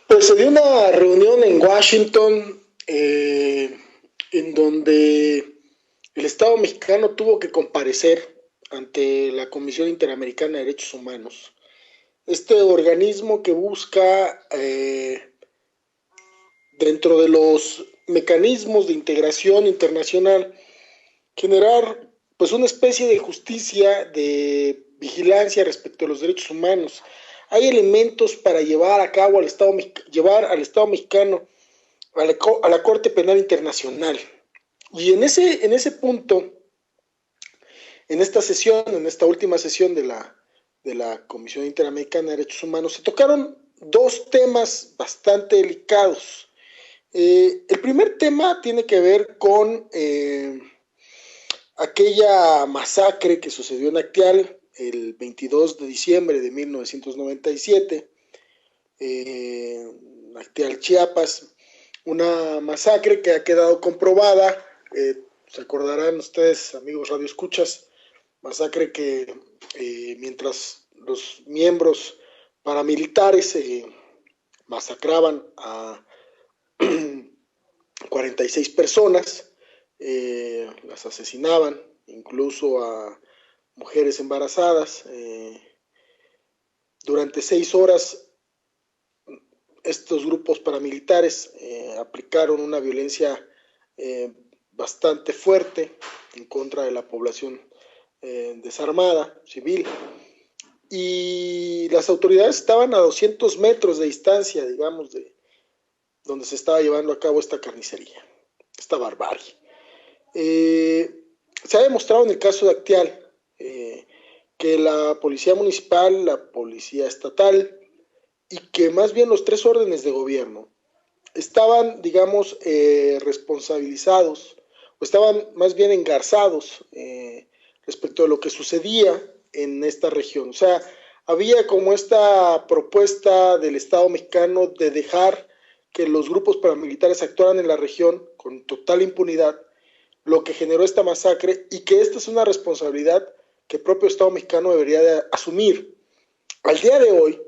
Pues se dio una reunión en Washington en donde el Estado mexicano tuvo que comparecer ante la Comisión Interamericana de Derechos Humanos. Este organismo que busca, dentro de los mecanismos de integración internacional, generar pues una especie de justicia, de vigilancia respecto a los derechos humanos. Hay elementos para llevar a cabo llevar al Estado mexicano a la Corte Penal Internacional. Y en ese punto, en esta sesión, en esta última sesión de la Comisión Interamericana de Derechos Humanos, se tocaron dos temas bastante delicados. El primer tema tiene que ver con aquella masacre que sucedió en Acteal el 22 de diciembre de 1997, Acteal, Chiapas, una masacre que ha quedado comprobada, se acordarán ustedes, amigos radioescuchas, masacre que mientras los miembros paramilitares masacraban a 46 personas, las asesinaban, incluso a mujeres embarazadas. Durante 6 horas estos grupos paramilitares aplicaron una violencia bastante fuerte en contra de la población desarmada, civil, y las autoridades estaban a 200 metros de distancia, digamos, de donde se estaba llevando a cabo esta carnicería, esta barbarie. Se ha demostrado en el caso de Acteal que la policía municipal, la policía estatal y que más bien los tres órdenes de gobierno estaban, digamos, responsabilizados o estaban más bien engarzados respecto a lo que sucedía en esta región. O sea, había como esta propuesta del Estado mexicano de dejar que los grupos paramilitares actuaran en la región con total impunidad, lo que generó esta masacre, y que esta es una responsabilidad que el propio Estado mexicano debería de asumir. Al día de hoy,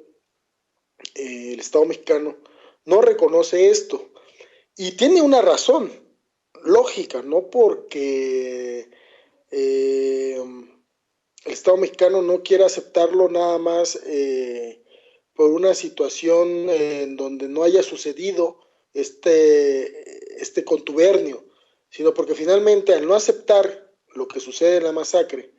el Estado mexicano no reconoce esto, y tiene una razón lógica, no porque el Estado mexicano no quiere aceptarlo nada más por una situación en donde no haya sucedido este contubernio, sino porque finalmente al no aceptar lo que sucede en la masacre,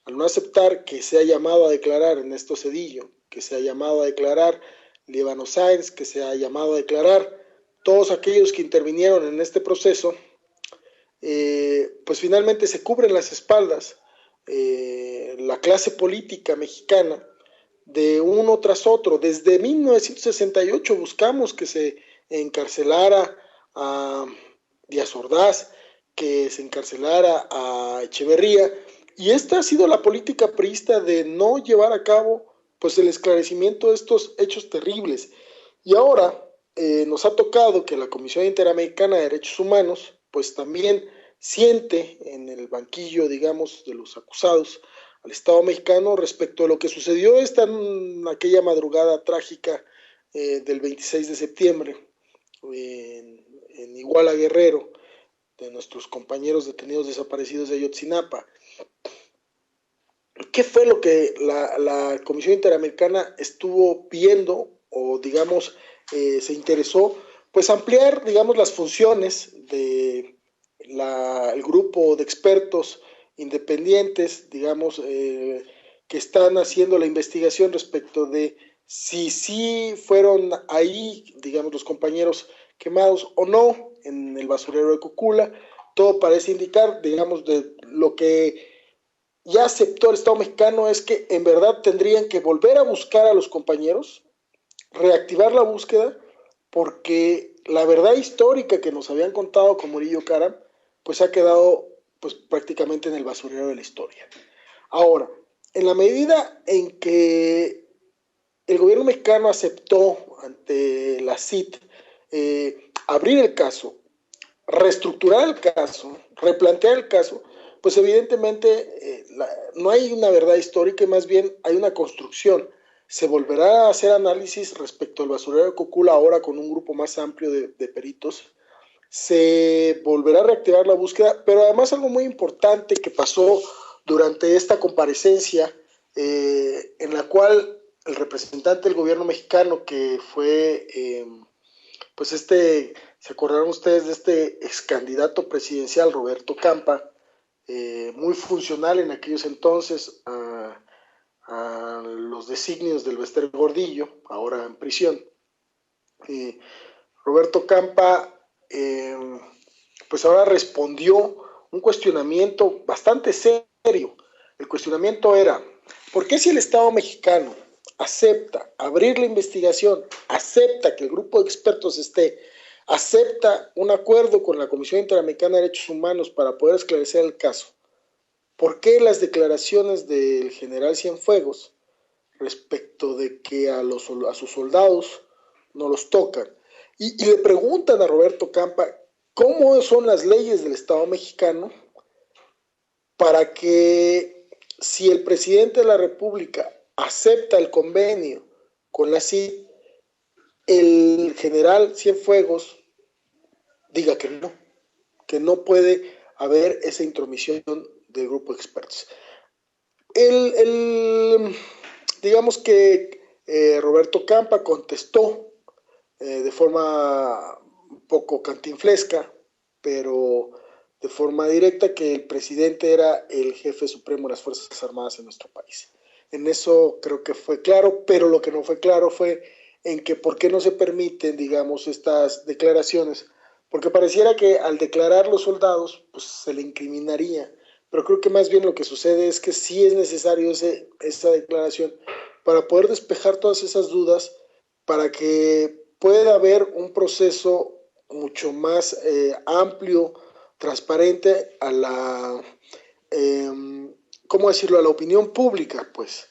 al no aceptar que sea llamado a declarar Ernesto Zedillo, que sea llamado a declarar Líbano Sáenz, que sea llamado a declarar todos aquellos que intervinieron en este proceso, pues finalmente se cubren las espaldas la clase política mexicana de uno tras otro. Desde 1968 buscamos que se encarcelara a Díaz Ordaz, que se encarcelara a Echeverría, y esta ha sido la política priista de no llevar a cabo pues el esclarecimiento de estos hechos terribles. Y ahora nos ha tocado que la Comisión Interamericana de Derechos Humanos pues también siente en el banquillo, digamos, de los acusados al Estado mexicano respecto a lo que sucedió aquella madrugada trágica del 26 de septiembre en Iguala, Guerrero, de nuestros compañeros detenidos desaparecidos de Ayotzinapa. ¿Qué fue lo que la Comisión Interamericana estuvo viendo o, digamos, se interesó? Pues ampliar, digamos, las funciones de el grupo de expertos independientes, digamos, que están haciendo la investigación respecto de si sí fueron ahí, digamos, los compañeros quemados o no en el basurero de Cocula. Todo parece indicar, digamos, de lo que ya aceptó el Estado mexicano es que en verdad tendrían que volver a buscar a los compañeros, reactivar la búsqueda, porque la verdad histórica que nos habían contado con Murillo Karam, pues ha quedado pues prácticamente en el basurero de la historia. Ahora, en la medida en que el gobierno mexicano aceptó ante la CIT abrir el caso, reestructurar el caso, replantear el caso, pues evidentemente no hay una verdad histórica y más bien hay una construcción Se volverá a hacer análisis respecto al basurero de Cocula, ahora con un grupo más amplio de peritos. Se volverá a reactivar la búsqueda, pero además algo muy importante que pasó durante esta comparecencia, en la cual el representante del gobierno mexicano, que fue, pues se acordarán ustedes de este ex candidato presidencial, Roberto Campa, muy funcional en aquellos entonces a los designios del Bester Gordillo, ahora en prisión. Roberto Campa, pues ahora respondió un cuestionamiento bastante serio. El cuestionamiento era, ¿por qué si el Estado mexicano acepta abrir la investigación, acepta que el grupo de expertos acepta un acuerdo con la Comisión Interamericana de Derechos Humanos para poder esclarecer el caso, ¿por qué las declaraciones del general Cienfuegos respecto de que a sus soldados no los tocan? Y le preguntan a Roberto Campa cómo son las leyes del Estado mexicano para que, si el presidente de la República acepta el convenio con la CID, el general Cienfuegos diga que no puede haber esa intromisión del grupo de expertos. Digamos que Roberto Campa contestó de forma un poco cantinflesca, pero de forma directa, que el presidente era el jefe supremo de las Fuerzas Armadas en nuestro país. En eso creo que fue claro, pero lo que no fue claro fue en que por qué no se permiten, digamos, estas declaraciones, porque pareciera que al declarar los soldados, pues se le incriminaría, pero creo que más bien lo que sucede es que sí es necesario esa declaración para poder despejar todas esas dudas, para que pueda haber un proceso mucho más amplio, transparente a la, ¿cómo decirlo?, a la opinión pública, pues.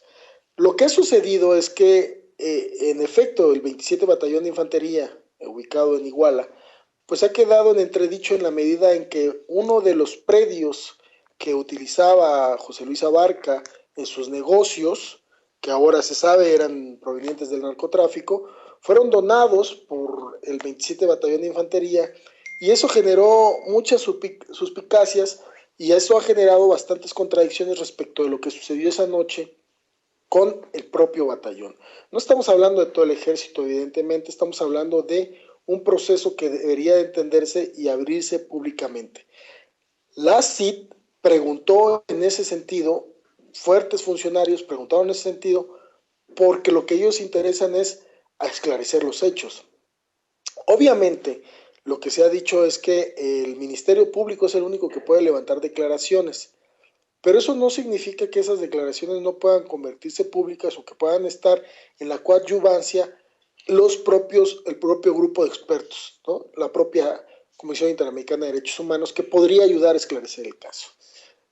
Lo que ha sucedido es que, en efecto, el 27 Batallón de Infantería, ubicado en Iguala, pues ha quedado en entredicho en la medida en que uno de los predios que utilizaba José Luis Abarca en sus negocios, que ahora se sabe eran provenientes del narcotráfico, fueron donados por el 27 Batallón de Infantería, y eso generó muchas suspicacias, y eso ha generado bastantes contradicciones respecto de lo que sucedió esa noche con el propio batallón. No estamos hablando de todo el ejército, evidentemente, estamos hablando de un proceso que debería de entenderse y abrirse públicamente. La CID preguntó en ese sentido, fuertes funcionarios preguntaron en ese sentido, porque lo que ellos interesan es a esclarecer los hechos. Obviamente, lo que se ha dicho es que el Ministerio Público es el único que puede levantar declaraciones, pero eso no significa que esas declaraciones no puedan convertirse públicas o que puedan estar en la coadyuvancia el propio grupo de expertos, ¿no? La propia Comisión Interamericana de Derechos Humanos, que podría ayudar a esclarecer el caso.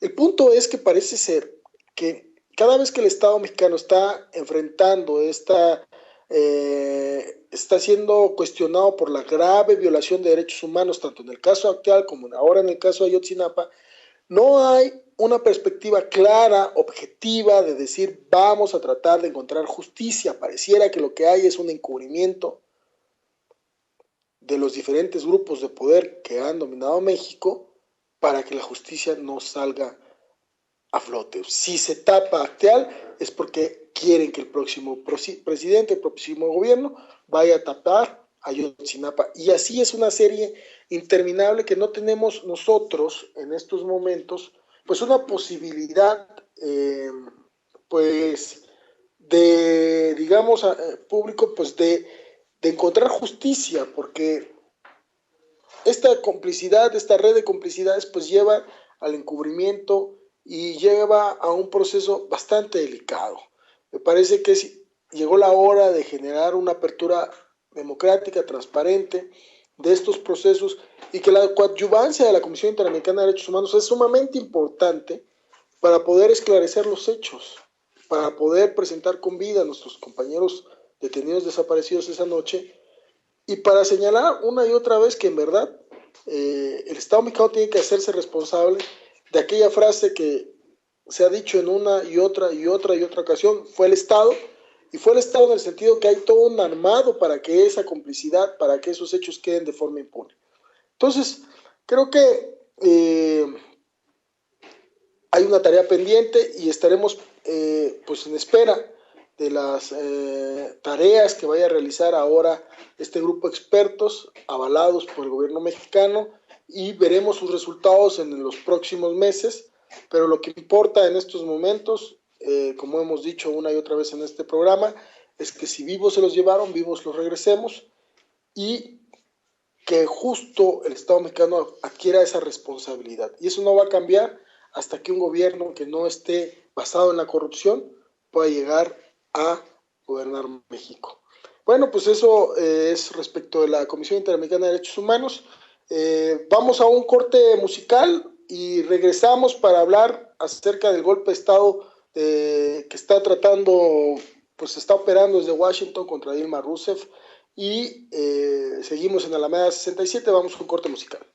El punto es que parece ser que cada vez que el Estado mexicano está enfrentando está siendo cuestionado por la grave violación de derechos humanos, tanto en el caso actual como ahora en el caso de Ayotzinapa, no hay una perspectiva clara, objetiva, de decir vamos a tratar de encontrar justicia. Pareciera que lo que hay es un encubrimiento de los diferentes grupos de poder que han dominado México para que la justicia no salga a flote. Si se tapa Acteal es porque quieren que el próximo presidente, el próximo gobierno vaya a tapar a Ayotzinapa, y así es una serie interminable que no tenemos nosotros en estos momentos, pues una posibilidad, pues de, digamos, público, pues de encontrar justicia, porque esta complicidad, esta red de complicidades, pues lleva al encubrimiento y lleva a un proceso bastante delicado. Me parece que llegó la hora de generar una apertura democrática, transparente de estos procesos, y que la coadyuvancia de la Comisión Interamericana de Derechos Humanos es sumamente importante para poder esclarecer los hechos, para poder presentar con vida a nuestros compañeros detenidos desaparecidos esa noche, y para señalar una y otra vez que en verdad el Estado mexicano tiene que hacerse responsable de aquella frase que se ha dicho en una y otra ocasión: fue el Estado, y fue el Estado en el sentido que hay todo un armado para que esa complicidad, para que esos hechos queden de forma impune. Entonces, creo que hay una tarea pendiente y estaremos pues en espera de las tareas que vaya a realizar ahora este grupo de expertos avalados por el gobierno mexicano, y veremos sus resultados en los próximos meses, pero lo que importa en estos momentos, como hemos dicho una y otra vez en este programa, es que si vivos se los llevaron, vivos los regresemos, y que justo el Estado mexicano adquiera esa responsabilidad. Y eso no va a cambiar hasta que un gobierno que no esté basado en la corrupción pueda llegar a gobernar México. Bueno, pues eso es respecto de la Comisión Interamericana de Derechos Humanos. Vamos a un corte musical y regresamos para hablar acerca del golpe de Estado que está tratando, pues está operando desde Washington contra Dilma Rousseff, y seguimos en Alameda 67. Vamos con un corte musical.